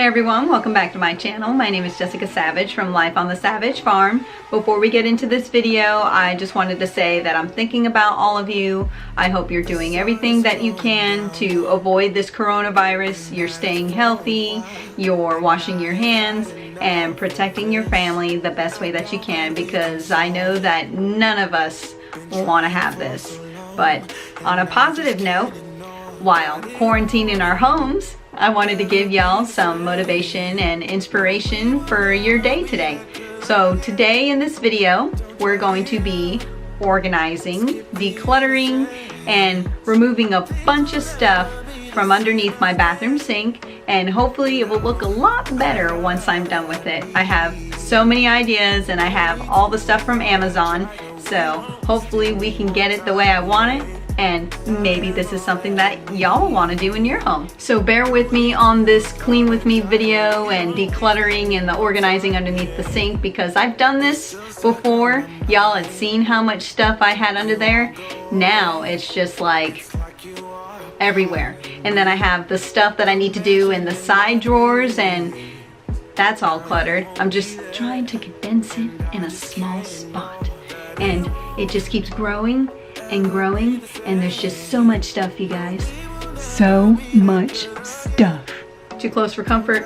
everyone, welcome back to my channel. My name is Jessica Savage from Life on the Savage Farm. Before we get into this video, I just wanted to say that I'm thinking about all of you. I hope you're doing everything that you can to avoid this coronavirus. You're staying healthy, you're washing your hands, and protecting your family the best way that you can, because I know that none of us want to have this. But on a positive note, while quarantined in our homes, I wanted to give y'all some motivation and inspiration for your day today. So today in this video, we're going to be organizing, decluttering, and removing a bunch of stuff from underneath my bathroom sink, and hopefully it will look a lot better once I'm done with it. I have so many ideas and I have all the stuff from Amazon, so hopefully we can get it the way I want it. And maybe this is something that y'all want to do in your home. So bear with me on this clean with me video and decluttering and the organizing underneath the sink, because I've done this before. Y'all had seen how much stuff I had under there. Now it's just like everywhere. And then I have the stuff that I need to do in the side drawers, and that's all cluttered. I'm just trying to condense it in a small spot. And it just keeps growing and growing, and there's just so much stuff, you guys. So much stuff. Too close for comfort?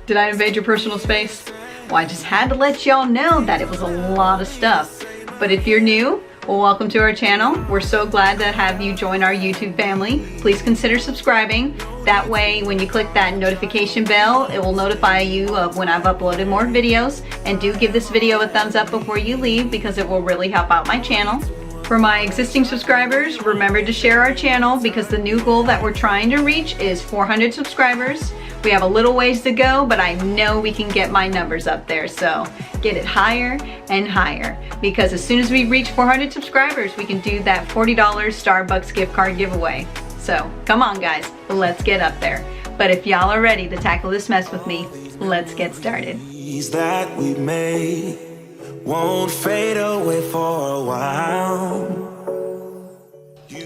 Did I invade your personal space? Well, I just had to let y'all know that it was a lot of stuff. But if you're new, well, welcome to our channel. We're so glad to have you join our YouTube family. Please consider subscribing. That way, when you click that notification bell, it will notify you of when I've uploaded more videos. And do give this video a thumbs up before you leave, because it will really help out my channel. For my existing subscribers, remember to share our channel, because the new goal that we're trying to reach is 400 subscribers. We have a little ways to go, but I know we can get my numbers up there. So get it higher and higher, because as soon as we reach 400 subscribers, we can do that $40 Starbucks gift card giveaway. So come on guys, let's get up there. But if y'all are ready to tackle this mess with me, let's get started. That we made won't fade away for a while.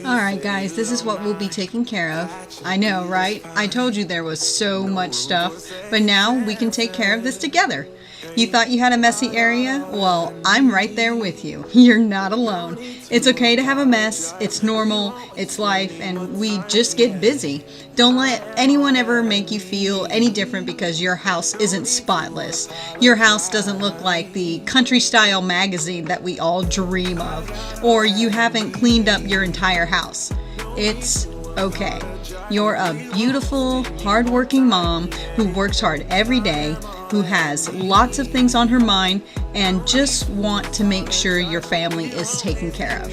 Alright guys, this is what we'll be taking care of. I know, right? I told you there was so much stuff, but now we can take care of this together. You thought you had a messy area? Well, I'm right there with you. You're not alone. It's okay to have a mess. It's normal. It's life, and we just get busy. Don't let anyone ever make you feel any different because your house isn't spotless. Your house doesn't look like the country style magazine that we all dream of, or you haven't cleaned up your entire house. It's okay. You're a beautiful, hardworking mom who works hard every day, who has lots of things on her mind, and just want to make sure your family is taken care of.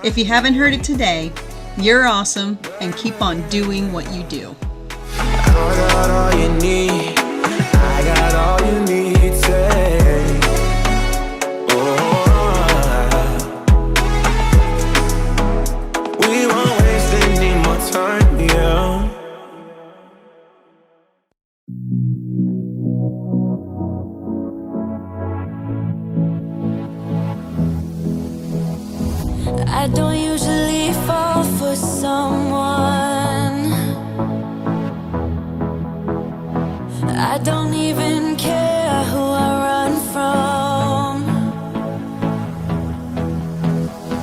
If you haven't heard it today, you're awesome, and keep on doing what you do. I got all you need. I got all you need. Say, we won't waste any more time, yeah. I don't usually fall for someone. I don't even care who I run from.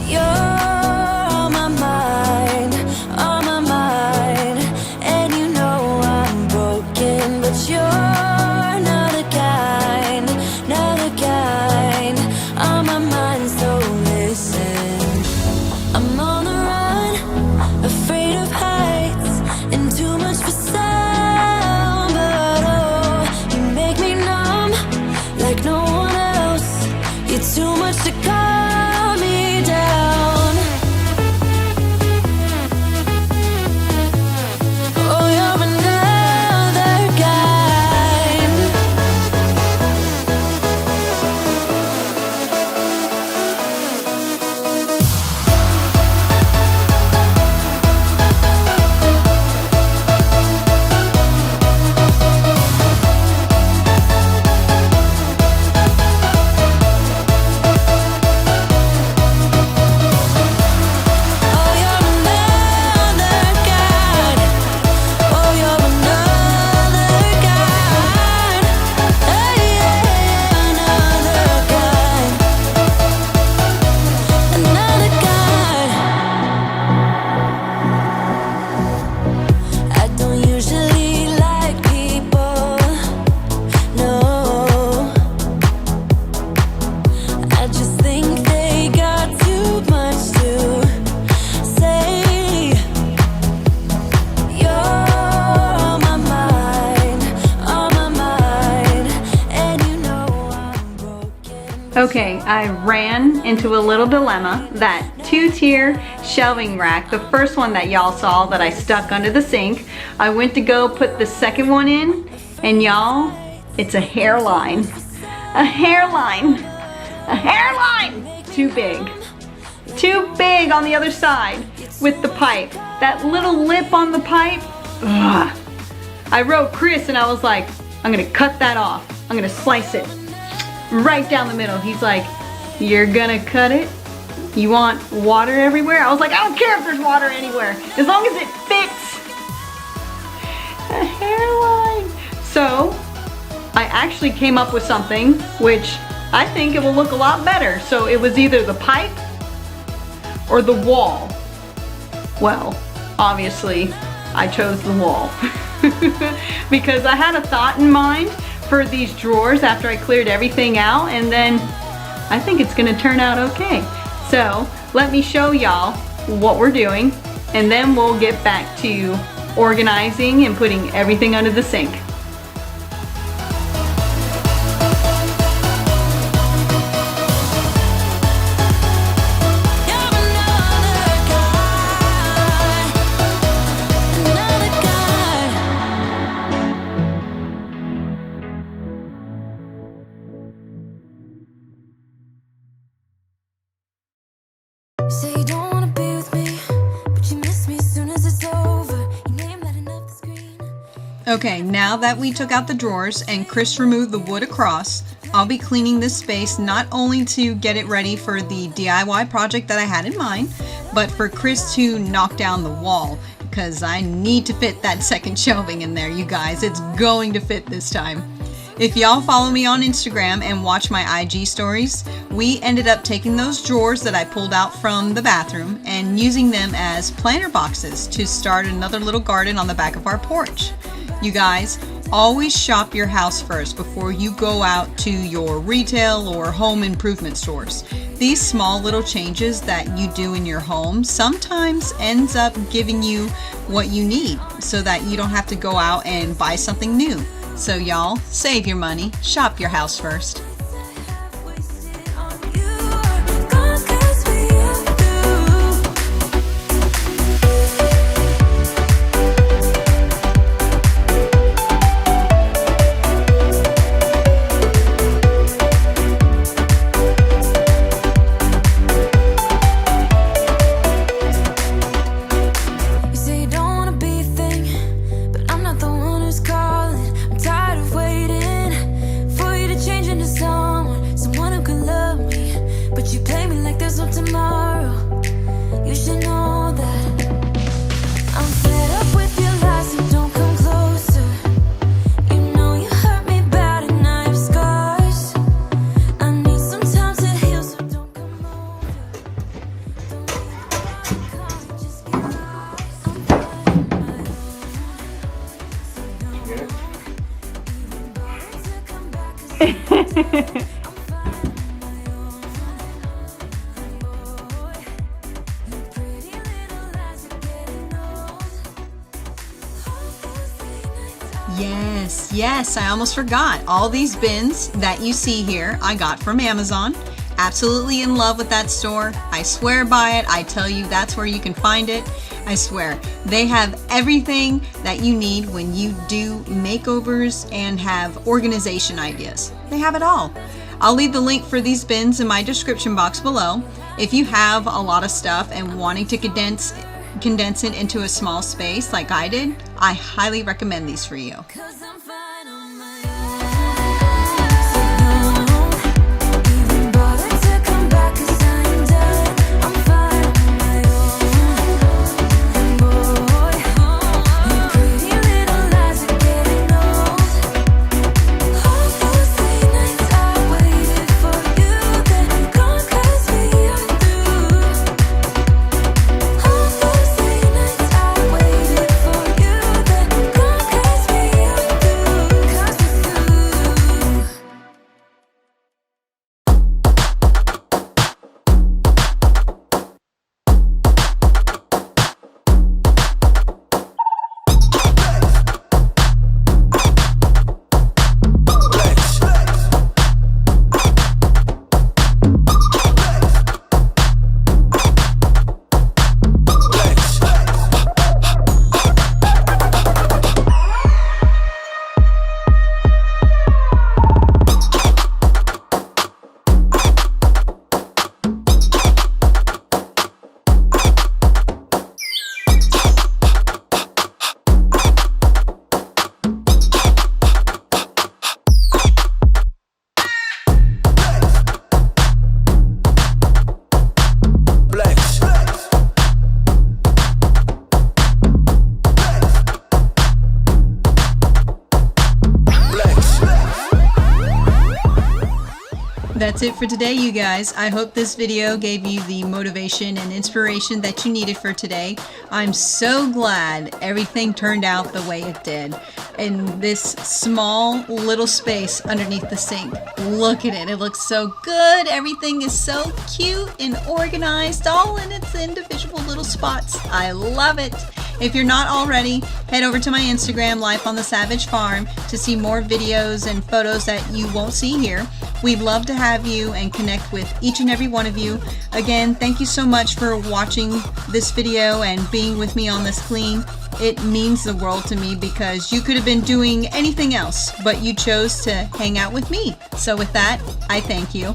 You're on my mind, and you know I'm broken, but you're not the kind on my mind, so listen. I'm Okay, I ran into a little dilemma. That 2-tier shelving rack, the first one that y'all saw that I stuck under the sink, I went to go put the second one in, and y'all, it's a hairline. A hairline! A hairline! Too big. Too big on the other side with the pipe. That little lip on the pipe. Ugh. I wrote Chris and I was like, I'm gonna cut that off. I'm gonna slice it right down the middle. He's like, you're gonna cut it? You want water everywhere? I was like, I don't care if there's water anywhere, as long as it fits. A hairline. So I actually came up with something which I think it will look a lot better. So it was either the pipe or the wall. Well, obviously I chose the wall because I had a thought in mind for these drawers after I cleared everything out, and then I think it's gonna turn out okay. So let me show y'all what we're doing, and then we'll get back to organizing and putting everything under the sink. Say you don't wanna be with me, but you miss me as soon as it's over. Your name lighting up the screen. Okay, now that we took out the drawers and Chris removed the wood across, I'll be cleaning this space not only to get it ready for the DIY project that I had in mind, but for Chris to knock down the wall, because I need to fit that second shelving in there, you guys. It's going to fit this time. If y'all follow me on Instagram and watch my IG stories, we ended up taking those drawers that I pulled out from the bathroom and using them as planter boxes to start another little garden on the back of our porch. You guys, always shop your house first before you go out to your retail or home improvement stores. These small little changes that you do in your home sometimes ends up giving you what you need so that you don't have to go out and buy something new. So y'all, save your money, shop your house first. Yes, I almost forgot. All these bins that you see here, I got from Amazon. Absolutely in love with that store. I swear by it. I tell you, that's where you can find it. I swear. They have everything that you need when you do makeovers and have organization ideas. They have it all. I'll leave the link for these bins in my description box below. If you have a lot of stuff and wanting to condense it into a small space like I did, I highly recommend these for you. That's it for today, you guys. I hope this video gave you the motivation and inspiration that you needed for today. I'm so glad everything turned out the way it did in this small little space underneath the sink. Look at it. It looks so good. Everything is so cute and organized, all in its individual little spots. I love it. If you're not already, head over to my Instagram, Life on the Savage Farm, to see more videos and photos that you won't see here. We'd love to have you and connect with each and every one of you. Again, thank you so much for watching this video and being with me on this clean. It means the world to me because you could have been doing anything else, but you chose to hang out with me. So with that, I thank you.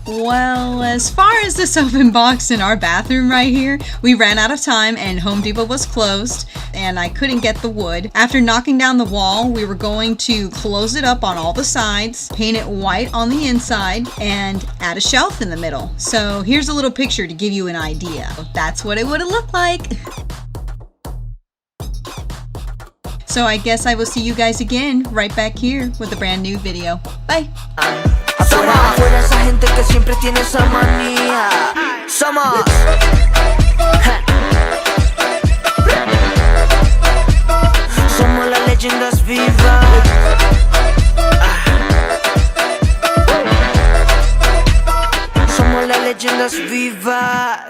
Well, as far as this open box in our bathroom right here, we ran out of time and Home Depot was closed and I couldn't get the wood. After knocking down the wall, we were going to close it up on all the sides, paint it white on the inside, and add a shelf in the middle. So here's a little picture to give you an idea. That's what it would have looked like. So I guess I will see you guys again right back here with a brand new video. Bye! Afuera esa gente que siempre tiene esa manía. Somos Somos las leyendas vivas. Somos las leyendas vivas.